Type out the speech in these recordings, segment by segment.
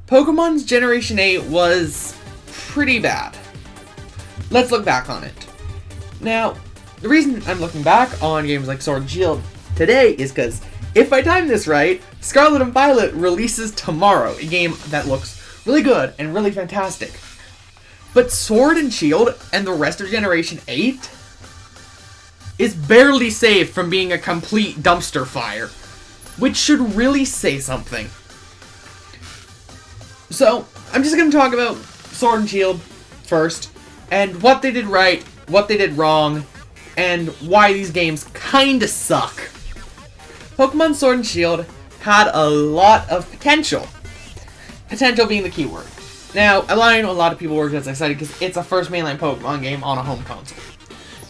Pokemon's Generation 8 was pretty bad. Let's look back on it. Now, the reason I'm looking back on games like Sword and Shield today is because, if I time this right, Scarlet and Violet releases tomorrow, a game that looks really good and really fantastic. But Sword and Shield and the rest of Generation 8 is barely saved from being a complete dumpster fire, which should really say something. So, I'm just going to talk about Sword and Shield first, and what they did right, what they did wrong, and why these games kinda suck. Pokemon Sword and Shield had a lot of potential. Potential being the key word. Now, I know a lot of people were just excited because it's a first mainline Pokemon game on a home console.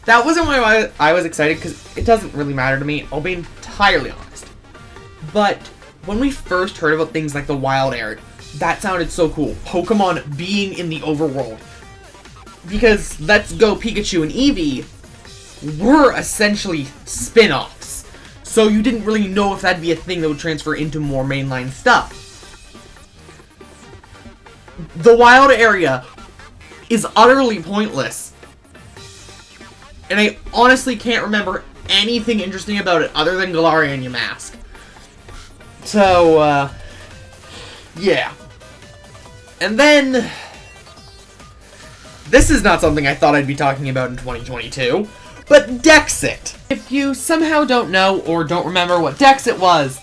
That wasn't why I was excited, because it doesn't really matter to me, I'll be entirely honest. But when we first heard about things like the Wild Area, that sounded so cool. Pokemon being in the overworld. Because Let's Go Pikachu and Eevee were essentially spin-offs. So you didn't really know if that'd be a thing that would transfer into more mainline stuff. The Wild Area is utterly pointless. And I honestly can't remember anything interesting about it other than Galarian and Yamask. So, yeah. And then, this is not something I thought I'd be talking about in 2022, but Dexit. If you somehow don't know or don't remember what Dexit was,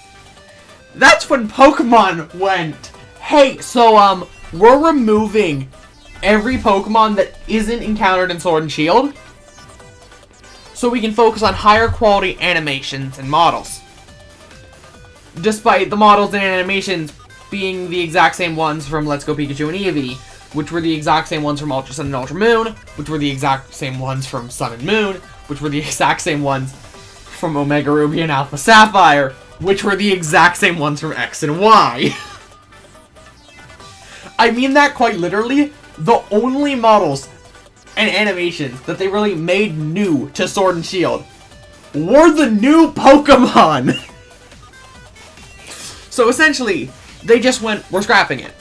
that's when Pokemon went, hey, so, we're removing every Pokemon that isn't encountered in Sword and Shield, so we can focus on higher quality animations and models. Despite the models and animations being the exact same ones from Let's Go Pikachu and Eevee, which were the exact same ones from Ultra Sun and Ultra Moon, which were the exact same ones from Sun and Moon, which were the exact same ones from Omega Ruby and Alpha Sapphire, which were the exact same ones from X and Y. I mean that quite literally. The only models and animations that they really made new to Sword and Shield were the new Pokemon. So essentially, they just went, we're scrapping it.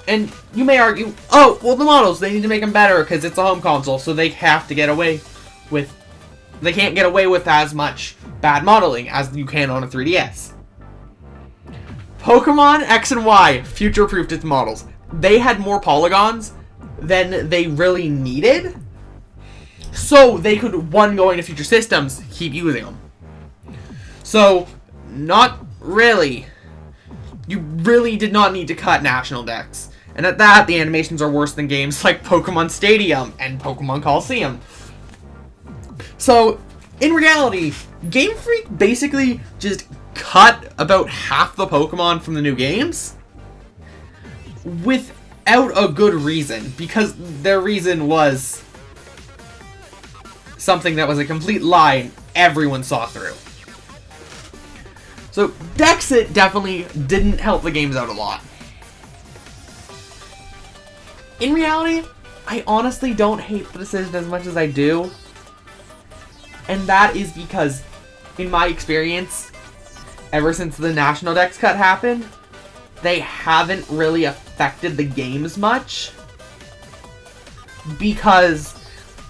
And you may argue, oh, well, the models, they need to make them better because it's a home console, so they have to get away with, they can't get away with as much bad modeling as you can on a 3DS. Pokemon X and Y future-proofed its models. They had more polygons than they really needed, so they could, one, go into future systems, keep using them. So, not really. You really did not need to cut National Dex. And at that, the animations are worse than games like Pokemon Stadium and Pokemon Coliseum. So, in reality, Game Freak basically just cut about half the Pokemon from the new games without a good reason, because their reason was something that was a complete lie and everyone saw through. So, Dexit definitely didn't help the games out a lot. In reality, I honestly don't hate the decision as much as I do. And that is because, in my experience, ever since the National Dex cut happened, they haven't really affected the games much. Because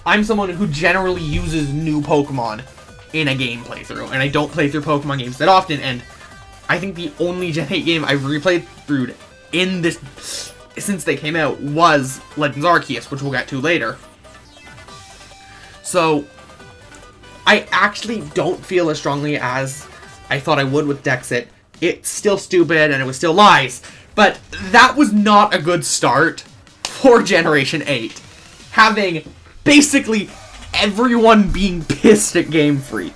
I'm someone who generally uses new Pokemon in a game playthrough, and I don't play through Pokemon games that often, and I think the only Gen 8 game I've replayed through in this since they came out was Legends Arceus, which we'll get to later. So, I actually don't feel as strongly as I thought I would with Dexit. It's still stupid, and it was still lies, but that was not a good start for Generation 8. Having basically everyone being pissed at Game Freak.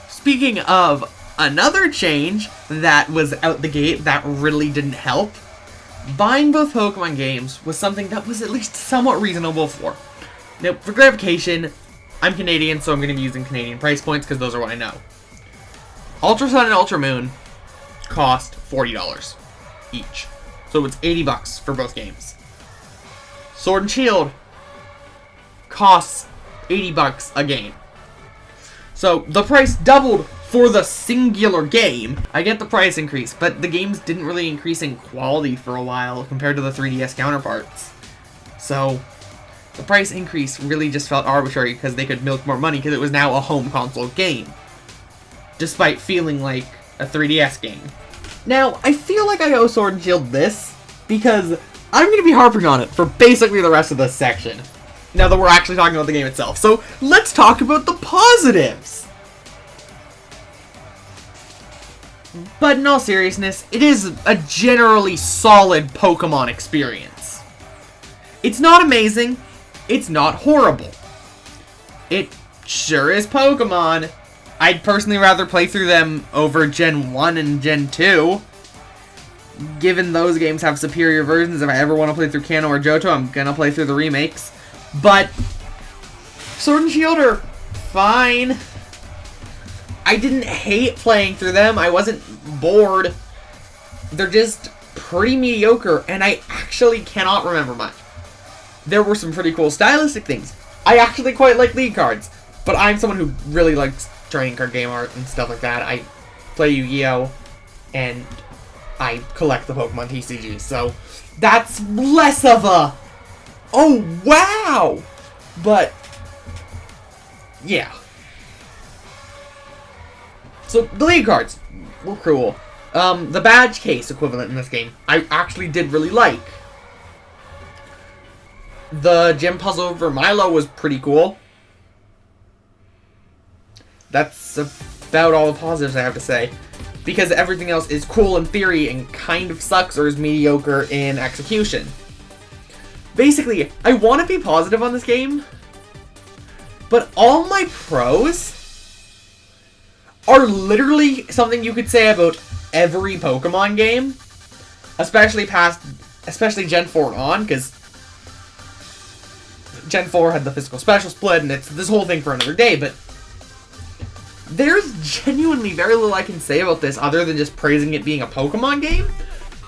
Speaking of another change that was out the gate that really didn't help, buying both Pokemon games was something that was at least somewhat reasonable for. Now, for clarification, I'm Canadian, so I'm going to be using Canadian price points because those are what I know. Ultra Sun and Ultra Moon cost $40 each. So it's $80 for both games. Sword and Shield costs $80 a game. So the price doubled for the singular game. I get the price increase, but the games didn't really increase in quality for a while compared to the 3DS counterparts. So the price increase really just felt arbitrary because they could milk more money because it was now a home console game, despite feeling like a 3DS game. Now, I feel like I owe Sword and Shield this because I'm going to be harping on it for basically the rest of this section, now that we're actually talking about the game itself. So let's talk about the positives. But in all seriousness, it is a generally solid Pokemon experience. It's not amazing, it's not horrible. It sure is Pokemon. I'd personally rather play through them over Gen 1 and Gen 2. Given those games have superior versions, if I ever want to play through Kanto or Johto, I'm gonna play through the remakes. But Sword and Shield are fine. I didn't hate playing through them. I wasn't bored. They're just pretty mediocre, and I actually cannot remember much. There were some pretty cool stylistic things. I actually quite like lead cards, but I'm someone who really likes trading card game art and stuff like that. I play Yu-Gi-Oh! And I collect the Pokemon TCGs, so that's less of a oh wow! But yeah. So, the lead cards were cool. The badge case equivalent in this game, I actually did really like. The gym puzzle for Milo was pretty cool. That's about all the positives I have to say. Because everything else is cool in theory and kind of sucks or is mediocre in execution. Basically, I want to be positive on this game, but all my pros are literally something you could say about every Pokemon game, especially Gen 4 and on, because Gen 4 had the physical special split, and it's this whole thing for another day, but there's genuinely very little I can say about this other than just praising it being a Pokemon game,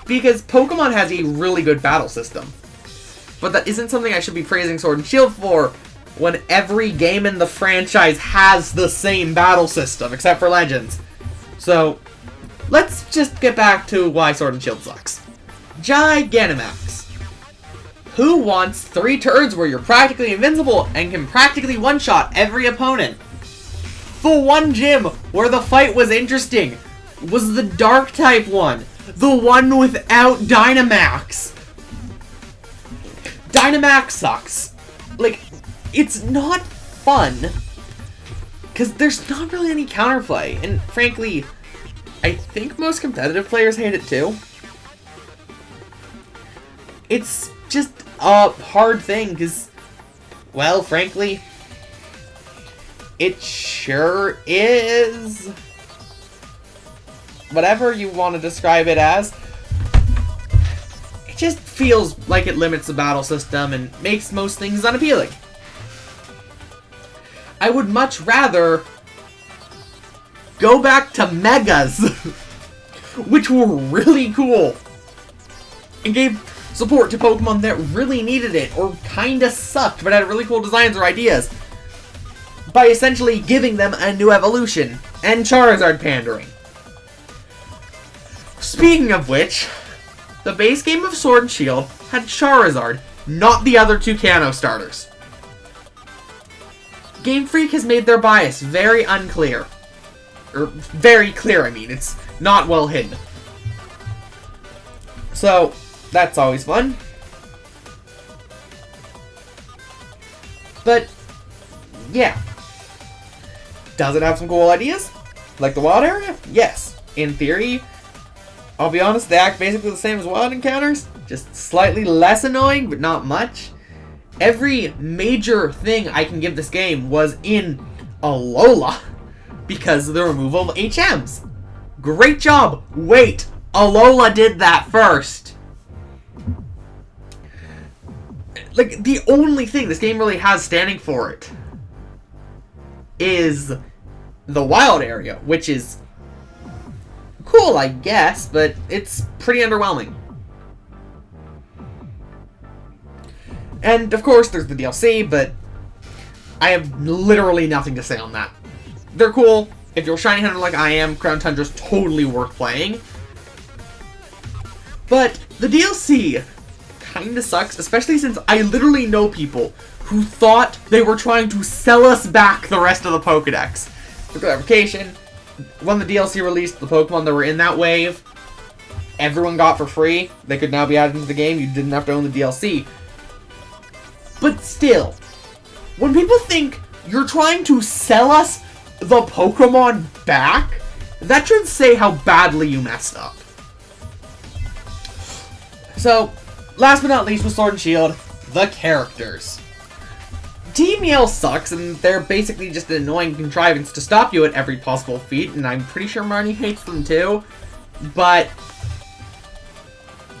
because Pokemon has a really good battle system. But that isn't something I should be praising Sword and Shield for, when every game in the franchise has the same battle system, except for Legends. So, let's just get back to why Sword and Shield sucks. Gigantamax. Who wants 3 turns where you're practically invincible and can practically one-shot every opponent? The one gym where the fight was interesting was the Dark-type one. The one without Dynamax. Dynamax sucks. Like, it's not fun, because there's not really any counterplay, and frankly, I think most competitive players hate it too. It's just a hard thing, because, well, frankly, it sure is whatever you want to describe it as. It just feels like it limits the battle system and makes most things unappealing. I would much rather go back to Megas, which were really cool, and gave support to Pokemon that really needed it, or kinda sucked, but had really cool designs or ideas, by essentially giving them a new evolution, and Charizard pandering. Speaking of which, the base game of Sword and Shield had Charizard, not the other 2 Kanto starters. Game Freak has made their bias very unclear. Or, very clear, I mean. It's not well hidden. So, that's always fun. But, yeah. Does it have some cool ideas? Like the wild area? Yes. In theory, I'll be honest, they act basically the same as wild encounters. Just slightly less annoying, but not much. Every major thing I can give this game was in Alola because of the removal of HMs. Great job! Wait, Alola did that first. Like, the only thing this game really has standing for it is the wild area, which is cool, I guess, but it's pretty underwhelming. And, of course, there's the DLC, but I have literally nothing to say on that. They're cool, If you're a shiny hunter like I am, Crown Tundra's totally worth playing. But the DLC kinda sucks, especially since I literally know people who thought they were trying to sell us back the rest of the Pokedex. For clarification, when the DLC released, the Pokemon that were in that wave, everyone got for free. They could now be added into the game. You didn't have to own the DLC. But still, when people think you're trying to sell us the Pokemon back, that should say how badly you messed up. So, last but not least with Sword and Shield, the characters. Team Yell sucks, and they're basically just an annoying contrivance to stop you at every possible feat, and I'm pretty sure Marnie hates them too, but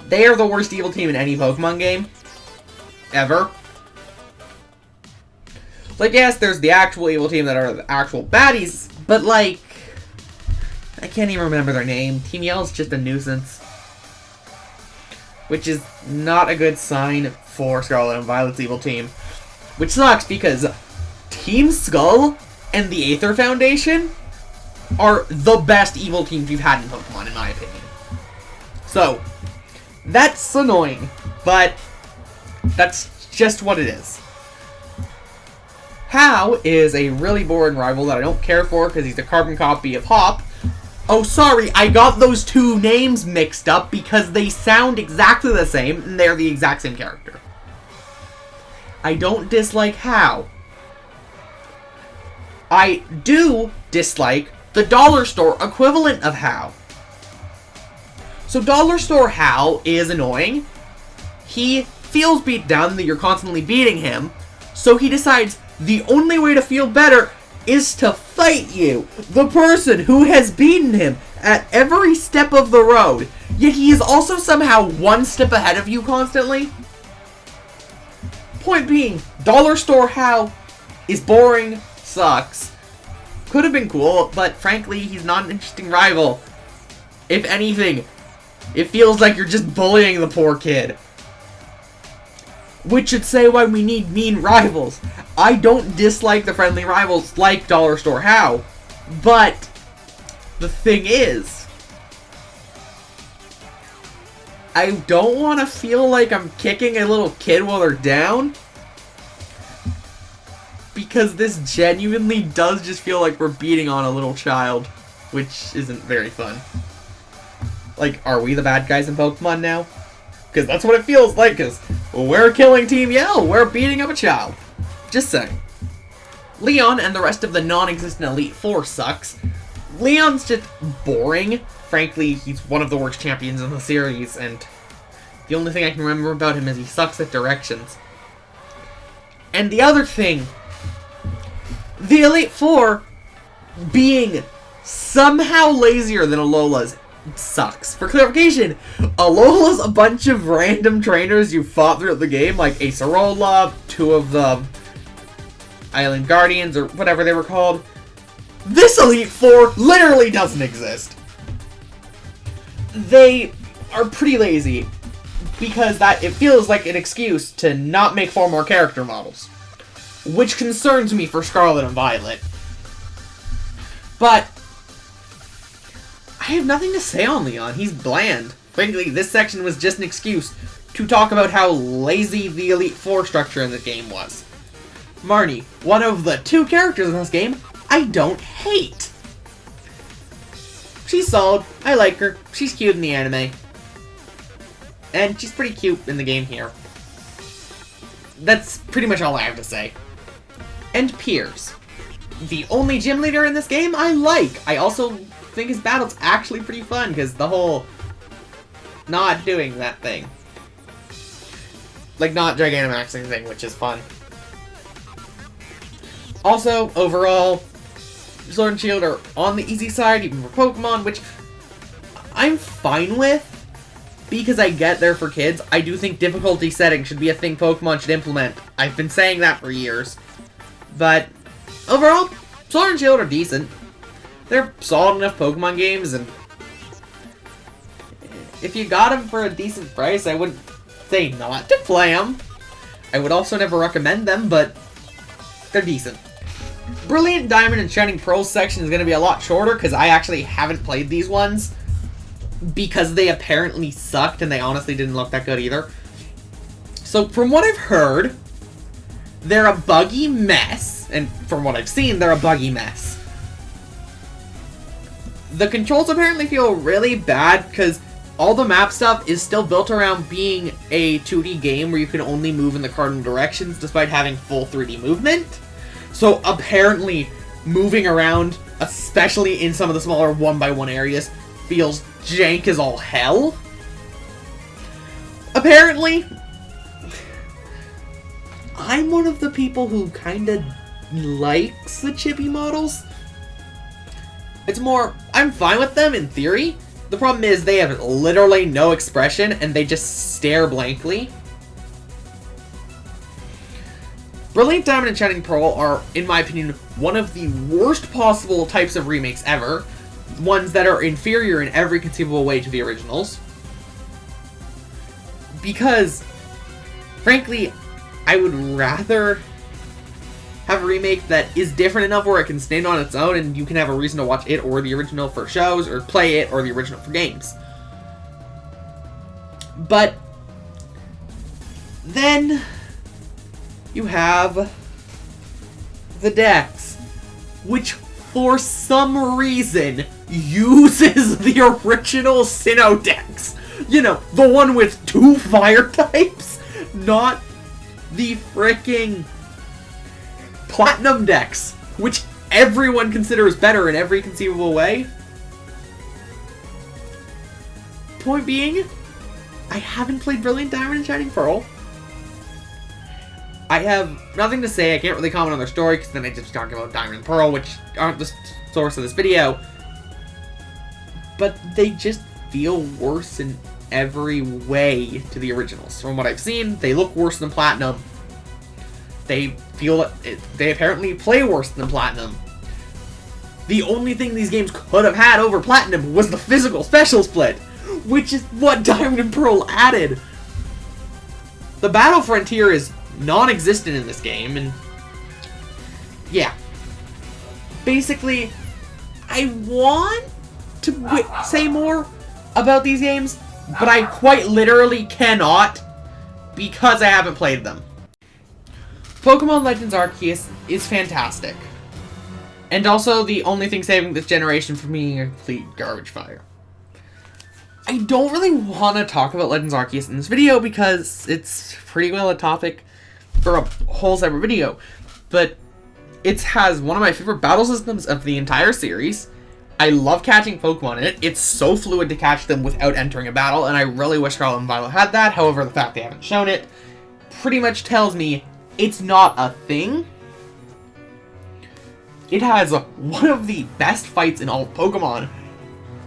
they are the worst evil team in any Pokemon game. Ever. Like, yes, there's the actual evil team that are the actual baddies, but like, I can't even remember their name. Team Yell's just a nuisance. Which is not a good sign for Scarlet and Violet's evil team. Which sucks because Team Skull and the Aether Foundation are the best evil teams we've had in Pokemon, in my opinion. So, that's annoying, but that's just what it is. Hau is a really boring rival that I don't care for because he's a carbon copy of Hop. Oh, sorry, I got those two names mixed up because they sound exactly the same and they're the exact same character. I don't dislike Hau. I do dislike the Dollar Store equivalent of Hau. So Dollar Store Hau is annoying. He feels beat down that you're constantly beating him, so he decides the only way to feel better is to fight you, the person who has beaten him at every step of the road, yet he is also somehow one step ahead of you constantly. Point being, Dollar Store Hau is boring, sucks. Could have been cool, but frankly, he's not an interesting rival. If anything, it feels like you're just bullying the poor kid. Which should say why we need mean rivals. I don't dislike the friendly rivals like Dollar Store Hau, but the thing is, I don't want to feel like I'm kicking a little kid while they're down, because this genuinely does just feel like we're beating on a little child, which isn't very fun. Like, are we the bad guys in Pokemon now? Because that's what it feels like, because we're killing Team Yell, we're beating up a child. Just saying. Leon and the rest of the non-existent Elite Four sucks. Leon's just boring. Frankly, he's one of the worst champions in the series, and the only thing I can remember about him is he sucks at directions. And the other thing, the Elite Four being somehow lazier than Alola's sucks. For clarification, Alola's a bunch of random trainers you fought throughout the game, like Acerola, two of the Island Guardians, or whatever they were called. This Elite Four literally doesn't exist. They are pretty lazy, because it feels like an excuse to not make 4 more character models. Which concerns me for Scarlet and Violet. But I have nothing to say on Leon. He's bland. Frankly, this section was just an excuse to talk about how lazy the Elite Four structure in the game was. Marnie, one of the 2 characters in this game, I don't hate. She's solid. I like her. She's cute in the anime. And she's pretty cute in the game here. That's pretty much all I have to say. And Piers. The only gym leader in this game I like. I also think his battle's actually pretty fun, because the whole not doing that thing. Like, not Gigantamaxing thing, which is fun. Also, overall, Sword and Shield are on the easy side, even for Pokemon, which I'm fine with, because I get they're for kids. I do think difficulty setting should be a thing Pokemon should implement. I've been saying that for years. But, overall, Sword and Shield are decent. They're solid enough Pokemon games, and if you got them for a decent price, I wouldn't say not to play them. I would also never recommend them, but they're decent. Brilliant Diamond and Shining Pearl section is going to be a lot shorter because I actually haven't played these ones because they apparently sucked and they honestly didn't look that good either. So from what I've heard, they're a buggy mess, and from what I've seen, they're a buggy mess. The controls apparently feel really bad because all the map stuff is still built around being a 2D game where you can only move in the cardinal directions despite having full 3D movement. So apparently moving around, especially in some of the smaller 1x1 areas, feels jank as all hell. Apparently, I'm one of the people who kinda likes the Chibi models. It's more, I'm fine with them in theory. The problem is they have literally no expression and they just stare blankly. Brilliant Diamond and Shining Pearl are, in my opinion, one of the worst possible types of remakes ever. Ones that are inferior in every conceivable way to the originals. Because, frankly, I would rather have a remake that is different enough where it can stand on its own and you can have a reason to watch it or the original for shows, or play it or the original for games. But then you have the Dex, which for some reason uses the original Sinnoh Dex. You know, the one with 2 fire types, not the freaking Platinum Dex, which everyone considers better in every conceivable way. Point being, I haven't played Brilliant Diamond and Shining Pearl. I have nothing to say. I can't really comment on their story because then I just talk about Diamond and Pearl, which aren't the source of this video. But they just feel worse in every way to the originals. From what I've seen, they look worse than Platinum. They apparently play worse than Platinum. The only thing these games could have had over Platinum was the physical special split, which is what Diamond and Pearl added. The battle frontier is non-existent in this game, and yeah. Basically, I want to say more about these games, but I quite literally cannot because I haven't played them. Pokémon Legends Arceus is fantastic. And also the only thing saving this generation from being a complete garbage fire. I don't really want to talk about Legends Arceus in this video because it's pretty well a topic for a whole separate video. But it has one of my favorite battle systems of the entire series. I love catching Pokemon in it. It's so fluid to catch them without entering a battle, and I really wish Scarlet and Violet had that. However, the fact they haven't shown it pretty much tells me it's not a thing. It has one of the best fights in all of Pokemon,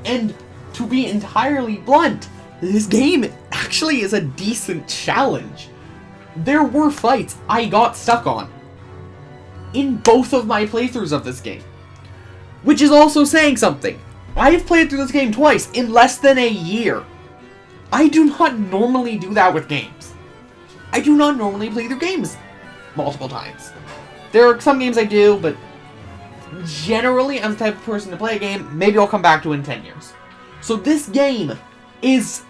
and to be entirely blunt, this game actually is a decent challenge. There were fights I got stuck on in both of my playthroughs of this game, which is also saying something. I've played through this game twice in less than a year. I do not normally do that with games. I do not normally play through games multiple times. There are some games I do, but generally I'm the type of person to play a game maybe I'll come back to in 10 years. So this game is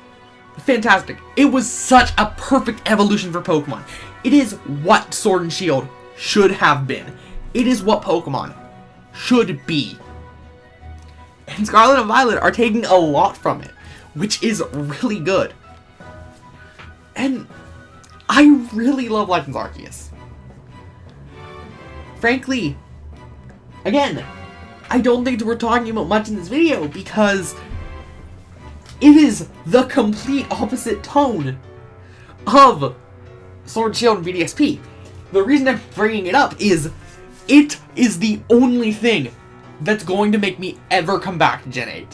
fantastic. It was such a perfect evolution for Pokemon. It is what Sword and Shield should have been. It is what Pokemon should be. And Scarlet and Violet are taking a lot from it, which is really good. And I really love Legends Arceus. Frankly, again, I don't think we're talking about much in this video because it is the complete opposite tone of Sword and Shield and VDSP. The reason I'm bringing it up is it is the only thing that's going to make me ever come back to Gen 8.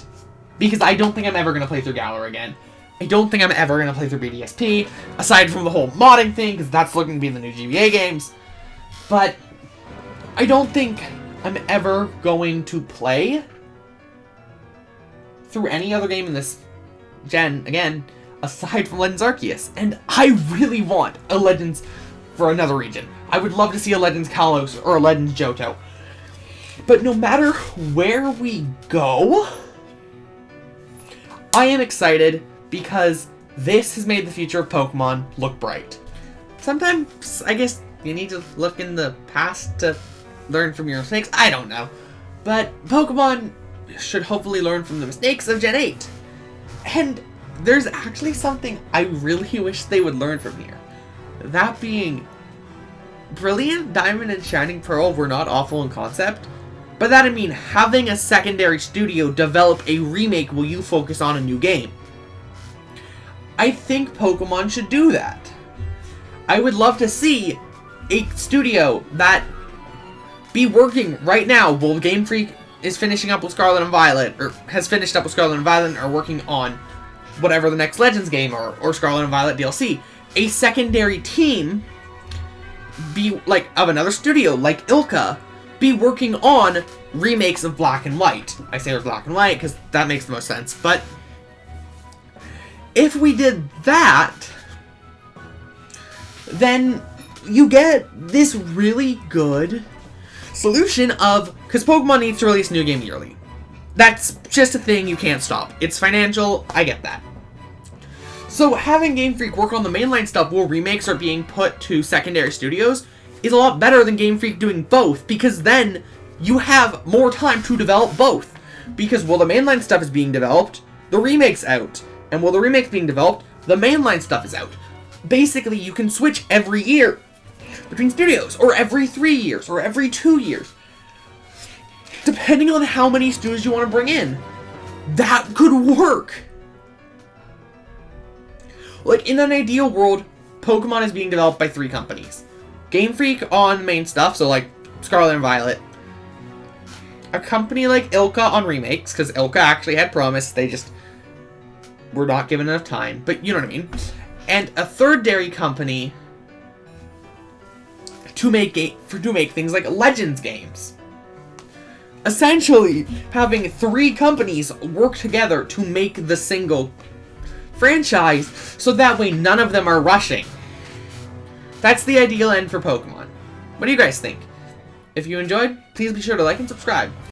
Because I don't think I'm ever going to play through Galar again. I don't think I'm ever going to play through BDSP, aside from the whole modding thing, because that's looking to be the new GBA games. But I don't think I'm ever going to play through any other game in this gen, again, aside from Legends Arceus. And I really want a Legends for another region. I would love to see a Legends Kalos or a Legends Johto. But no matter where we go, I am excited because this has made the future of Pokemon look bright. Sometimes, I guess, you need to look in the past to learn from your mistakes. I don't know. But Pokemon should hopefully learn from the mistakes of Gen 8. And there's actually something I really wish they would learn from here. That being, Brilliant Diamond and Shining Pearl were not awful in concept. By that I mean having a secondary studio develop a remake while you focus on a new game. I think Pokemon should do that. I would love to see a studio that be working right now while Game Freak is finishing up with Scarlet and Violet, or has finished up with Scarlet and Violet, or working on whatever the next Legends game or Scarlet and Violet DLC. A secondary team be like of another studio like Ilka be working on remakes of Black and White. I say Black and White because that makes the most sense. But if we did that, then you get this really good solution of, because Pokemon needs to release a new game yearly. That's just a thing you can't stop. It's financial, I get that. So having Game Freak work on the mainline stuff while remakes are being put to secondary studios is a lot better than Game Freak doing both, because then you have more time to develop both. Because while the mainline stuff is being developed, the remake's out. And while the remake's being developed, the mainline stuff is out. Basically, you can switch every year between studios, or every 3 years, or every 2 years. Depending on how many studios you want to bring in. That could work! Like, in an ideal world, Pokemon is being developed by 3 companies. Game Freak on main stuff, so like Scarlet and Violet. A company like Ilka on remakes, because Ilka actually had promised, they just were not given enough time, but you know what I mean. And a third dairy company to make things like Legends games. Essentially, having 3 companies work together to make the single franchise, so that way none of them are rushing. That's the ideal end for Pokemon. What do you guys think? If you enjoyed, please be sure to like and subscribe.